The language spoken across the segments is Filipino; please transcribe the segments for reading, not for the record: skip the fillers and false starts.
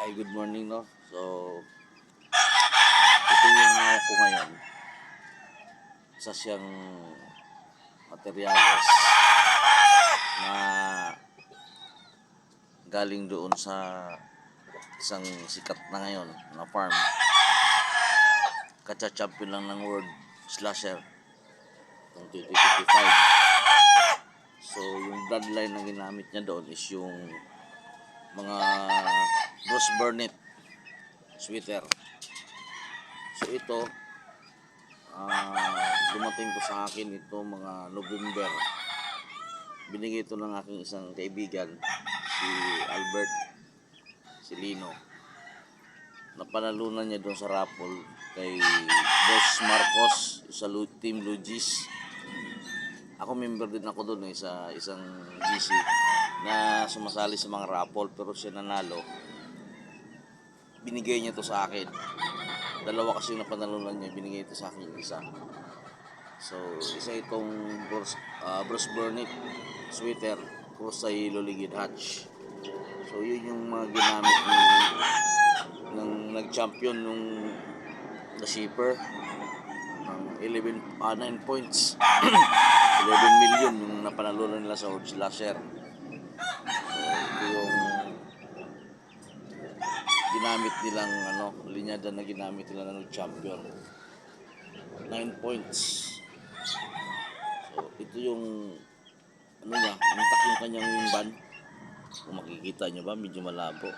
Hi, good morning, no? So, ito yung hawak ko ngayon. Isa siyang materyales na galing doon sa isang sikat na ngayon na farm. Katsa-champion lang ng world slasher noong 2025. So, yung bloodline na ginamit niya doon is yung mga Bruce Burnett sweater. So, ito, dumating ko sa akin ito mga November. Binigay ito ng aking isang kaibigan, si Albert, si Lino. Napanalunan niya doon sa raffle kay Boss Marcos sa Team Lugis. Ako member din ako doon sa isang GC na sumasali sa mga raffle, pero siya nanalo. Binigay niya to sa akin. Dalawa kasi yung napanalunan niya, binigay ito sa akin yung isa. So, isa itong Bruce Burnett sweater, cross sa Loligid Hatch. So, yun yung mga ginamit ng nag-champion nung the shipper ng 9 points. 11 million yung napanalunan nila sa World Slasher. So, ito yung ginamit nilang linyada na ginamit nila ng champion. 9 points. So, ito yung antak yung kanyang wingman. Kung makikita nyo ba, medyo malabo.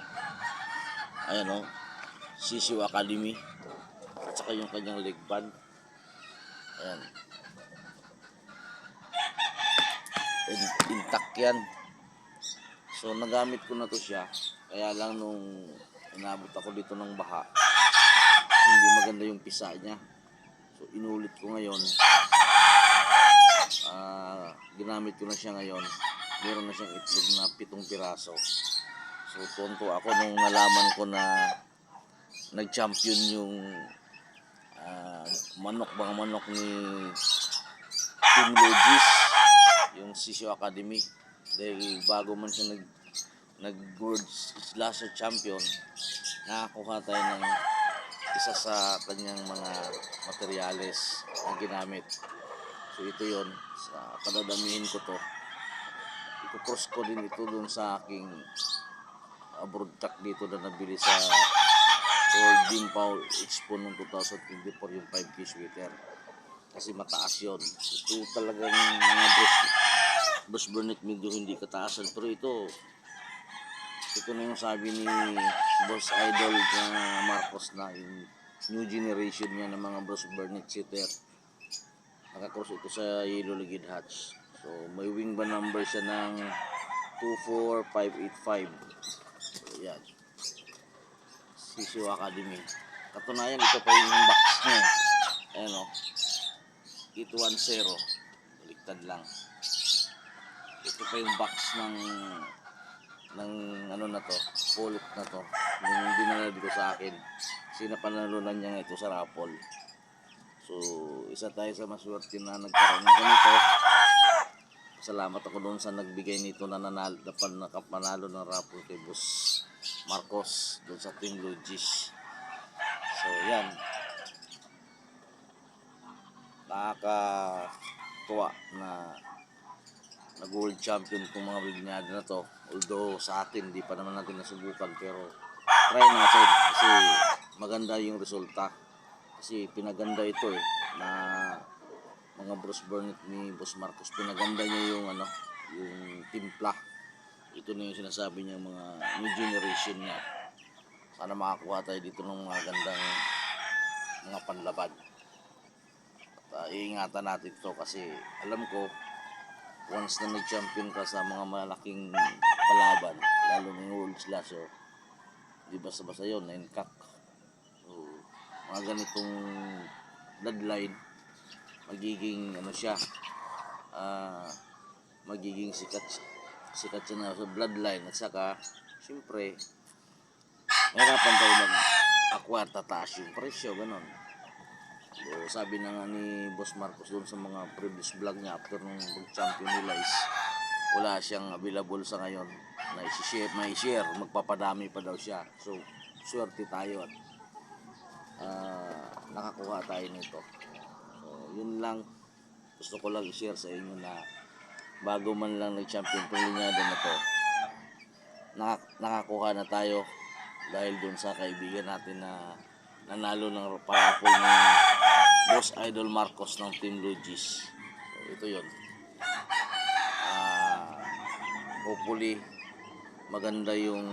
Ayan Sisiu Academy. At saka yung kanyang leg band. Ayan. Intact yan. So, nagamit ko na to siya. Kaya lang nung inabot ako dito ng baha, hindi maganda yung pisa niya. So, inulit ko ngayon. Ginamit ko na siya ngayon. Meron na siyang itlog na 7 piraso. So, tonto ako nung nalaman ko na nag-champion yung mga manok ni Team Logis, yung Sisiu Academy. Dahil bago man siya nag-World Slasher Champion, nakakuha tayo ng isa sa kanyang mga materyales na ginamit. So ito yon, sa padadamihin ko to, ipupros ko din ito dun sa aking broadcast dito na nabili sa World Jim Paul Expo noong 2024, yung 5K sweater. Kasi mataas yun. Ito talagang mga Bruce Burnett medyo hindi kataasan. Pero ito na yung sabi ni Boss Idol na Marcos na yung new generation niya ng mga Bruce Burnett sweater. Nakakross ito sa Yellow Ligid Hatch. So may wing ba number siya ng 24585. So yan, Sisiu Academy. Katunayan ito pa yung box niya. Ayan 810. Baliktad lang. Ito pa yung box ng na to, pulot na to. Yung dinala dito sa akin. Kasi napanalunan niya ito sa raffle. So, isa tayo sa maswerte na nagkaroon ng ganito. Salamat ako doon sa nagbigay nito na nakapanalo ng raffle kay Boss Marcos doon sa Team Logis. So, yan. Nakakatuwa na nag-world champion itong mga linyada na to. Although sa atin, di pa naman natin nasubukan, pero try natin kasi maganda yung resulta. Kasi pinaganda ito na mga Bruce Burnett ni Boss Marcos, pinaganda niya yung yung timpla. Ito na yung sinasabi niya mga new generation niya. Sana makakuha tayo dito ng mga gandang mga panlaban. At iingatan natin ito kasi alam ko once na nag-champion ka sa mga malaking palaban, lalo ng World Slasher, di basta-basta yun, 9-cock. So, mga ganitong bloodline, magiging siya, magiging sikat siya na sa bloodline. At saka siyempre mahirapan tayo mag-acquire, tataas yung presyo, ganon. So, sabi na nga ni Boss Marcos doon sa mga previous vlog niya after nung champion nila is wala siyang available sa ngayon na may share, magpapadami pa daw siya. So, swerte tayo at nakakuha tayo nito. So, yun lang. Gusto ko lang i-share sa inyo na bago man lang nag-champion itong linyada na to, nakakuha na tayo dahil dun sa kaibigan natin na nanalo ng parapol ng Boss Idol Marcos ng Team Logis. So, ito yun. Hopefully maganda yung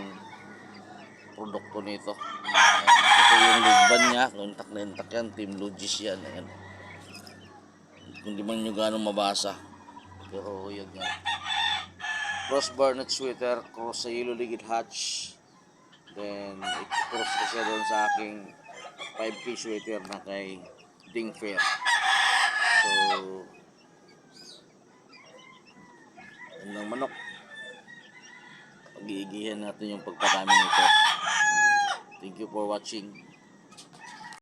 produkto nito. Ito yung lugban niya, intak na intak yan, Team Logis yan. Ayan. Kung di man nyo gano'ng mabasa, pero yun yan. Cross barnet sweater, cross sa Yellow Ligid Hatch, then i-cross ko siya doon sa aking 5K sweater na kay Ding Fair. So, yun ng manok. Pag-iigihan natin yung pagpadami nito. Thank you for watching.